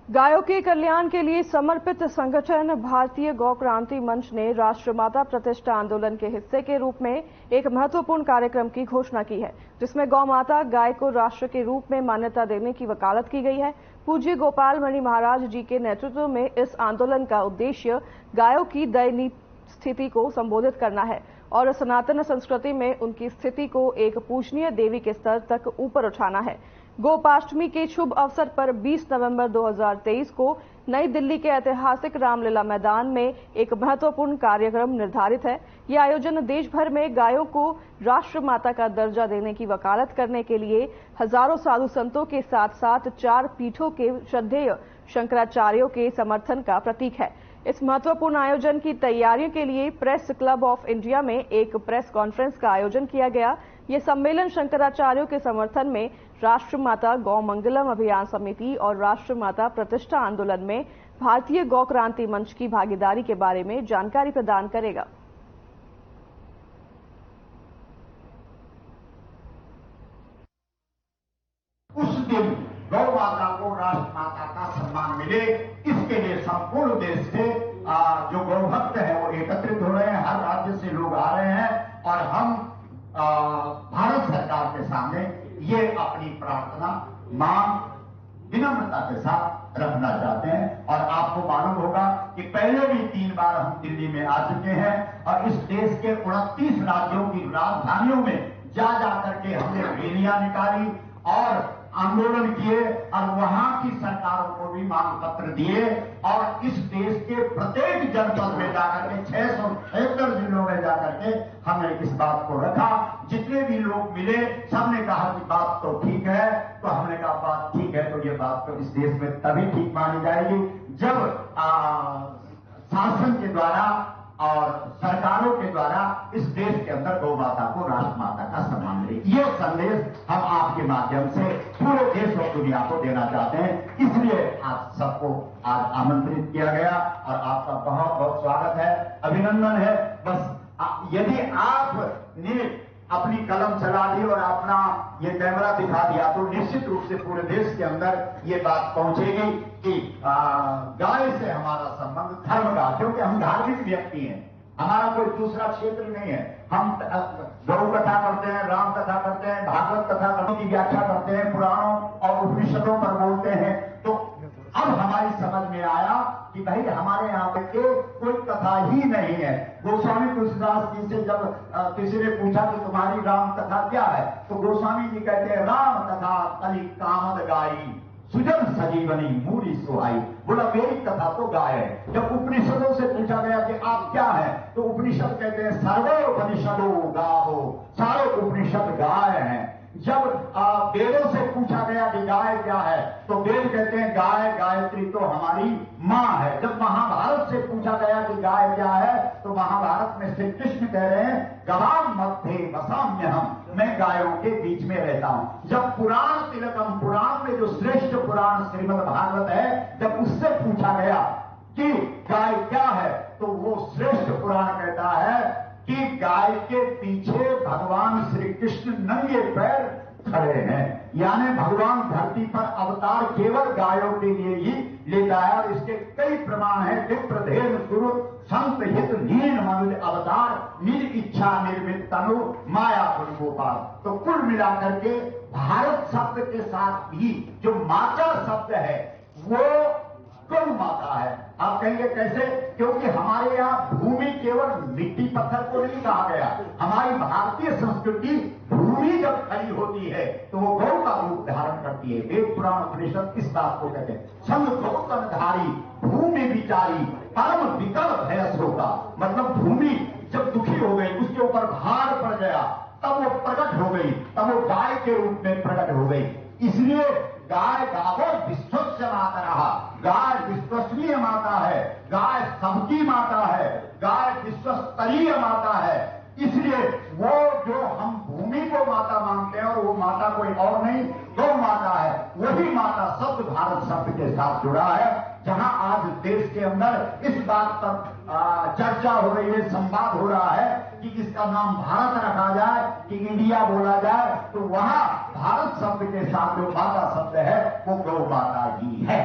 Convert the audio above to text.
गायों के कल्याण के लिए समर्पित संगठन भारतीय गौ क्रांति मंच ने राष्ट्रमाता प्रतिष्ठा आंदोलन के हिस्से के रूप में एक महत्वपूर्ण कार्यक्रम की घोषणा की है, जिसमें गौ माता गाय को राष्ट्र के रूप में मान्यता देने की वकालत की गई है। पूज्य गोपाल मणि महाराज जी के नेतृत्व में इस आंदोलन का उद्देश्य गायों की दयनीय स्थिति को संबोधित करना है और सनातन संस्कृति में उनकी स्थिति को एक पूजनीय देवी के स्तर तक ऊपर उठाना है। गोपाष्टमी के शुभ अवसर पर 20 नवंबर 2023 को नई दिल्ली के ऐतिहासिक रामलीला मैदान में एक महत्वपूर्ण कार्यक्रम निर्धारित है। यह आयोजन देश भर में गायों को राष्ट्र माता का दर्जा देने की वकालत करने के लिए हजारों साधु संतों के साथ साथ 4 पीठों के श्रद्धेय शंकराचार्यों के समर्थन का प्रतीक है। इस महत्वपूर्ण आयोजन की तैयारियों के लिए प्रेस क्लब ऑफ इंडिया में एक प्रेस कॉन्फ्रेंस का आयोजन किया गया। ये सम्मेलन शंकराचार्यों के समर्थन में राष्ट्र माता गौ मंगलम अभियान समिति और राष्ट्र माता प्रतिष्ठा आंदोलन में भारतीय गौ क्रांति मंच की भागीदारी के बारे में जानकारी प्रदान करेगा। उस दिन गौ माता को राष्ट्र माता का सम्मान मिले, इसके लिए संपूर्ण देश से जो गौ भक्त है वो एकत्रित हो रहे हैं। हर राज्य से लोग आ रहे हैं और हम भारत सरकार के सामने ये अपनी प्रार्थना मांग विनम्रता के साथ रखना चाहते हैं। और आपको मालूम होगा कि पहले भी 3 बार हम दिल्ली में आ चुके हैं और इस देश के 29 राज्यों की राजधानियों में जा करके हमने रैलियां निकाली और आंदोलन किए और वहां की सरकारों को भी मांग पत्र दिए और इस देश के प्रत्येक जनपद में जाकर के 676 जिलों में जाकर के हमने इस बात को रखा। जितने भी लोग मिले सबने कहा कि बात तो ठीक है, तो हमने कहा बात ठीक है तो ये बात तो इस देश में तभी ठीक मानी जाएगी जब शासन के द्वारा और सरकारों के द्वारा इस देश के अंदर गौ माता को राष्ट्र माता का सम्मान मिले। ये संदेश हम आपके माध्यम से पूरे देश और दुनिया को देना चाहते हैं, इसलिए आप सबको आज आमंत्रित किया गया और आपका बहुत बहुत स्वागत है, अभिनंदन है। बस यदि आपने अपनी कलम चला दी और अपना ये कैमरा दिखा दिया तो निश्चित रूप से पूरे देश के अंदर ये बात पहुंचेगी कि गाय से हमारा संबंध धर्म का, क्योंकि हम धार्मिक व्यक्ति हैं, हमारा कोई दूसरा क्षेत्र नहीं है। हम गौ कथा करते हैं, राम कथा करते हैं, भागवत कथा करने की व्याख्या करते हैं, पुराणों और उपनिषदों पर बोलते हैं। तो अब हमारी समझ में आया कि भाई हमारे यहाँ पे कोई कथा ही नहीं है। गोस्वामी तुलसीदास जी से जब किसी ने पूछा कि तुम्हारी राम कथा क्या है, तो गोस्वामी जी कहते हैं राम कथा कली कामद गाई सुजन सजीवनी मूरी सुहाई। बोला मेरी कथा तो गाय है। जब उपनिषदों से पूछा गया कि आप क्या है, तो उपनिषद कहते हैं सर्वे उपनिषदो गावो, सारे उपनिषद गाय हैं। जब वेदों से पूछा गया कि गाय क्या है, तो वेद कहते हैं गाय गायत्री तो हमारी मां है। जब महाभारत से पूछा गया कि गाय क्या है, तो महाभारत में श्री कृष्ण कह रहे हैं गवाम मध्य वसाम्य हम, मैं गायों के बीच में रहता हूं। जब पुराण तिलकम, पुराण में जो श्रेष्ठ पुराण श्रीमद् भागवत है, जब उससे पूछा गया कि गाय क्या है, तो वो श्रेष्ठ पुराण कहता है कि गाय के पीछे भगवान श्री कृष्ण नंगे पैर खड़े हैं, यानी भगवान धरती पर अवतार केवल गायों के लिए ही लेता है। और इसके कई प्रमाण हैं, विप्रधेन सुरु संत हित लीन मनुज अवतार निज इच्छा निर्मित तनु माया गोपाल। तो कुल मिलाकर के भारत शब्द के साथ भी जो माता शब्द है वो गौ माता है। आप कहेंगे कैसे? क्योंकि हमारे यहाँ भूमि केवल मिट्टी पत्थर को नहीं कहा गया। हमारी भारतीय संस्कृति भूमि जब खड़ी होती है तो वो गौ का रूप धारण करती है। वेद पुराण उपनिषद इस बात को कहते हैं। संग गौतमधारी भूमि विचारी परम विकल भयस होगा। मतलब भूमि जब दुखी हो गई, उसके ऊपर भार पड़ गया, तब वो प्रकट हो गई, तब वो गाय के रूप में प्रकट हो गई। इसलिए गाय गावो विश्वस्य माता रहा, गाय विश्वसनीय माता है, गाय सबकी माता है, गाय विश्वस्तरीय माता है। इसलिए वो जो हम भूमि को माता मानते हैं और वो माता कोई और नहीं गौ माता है, वही माता शब्द भारत शब्द के साथ जुड़ा है। जहां आज देश के अंदर इस बात पर चर्चा हो रही है, संवाद हो रहा है कि इसका नाम भारत रखा जाए कि इंडिया बोला जाए, तो वहां भारत शब्द के साथ जो माता शब्द है वो गौ माता ही है।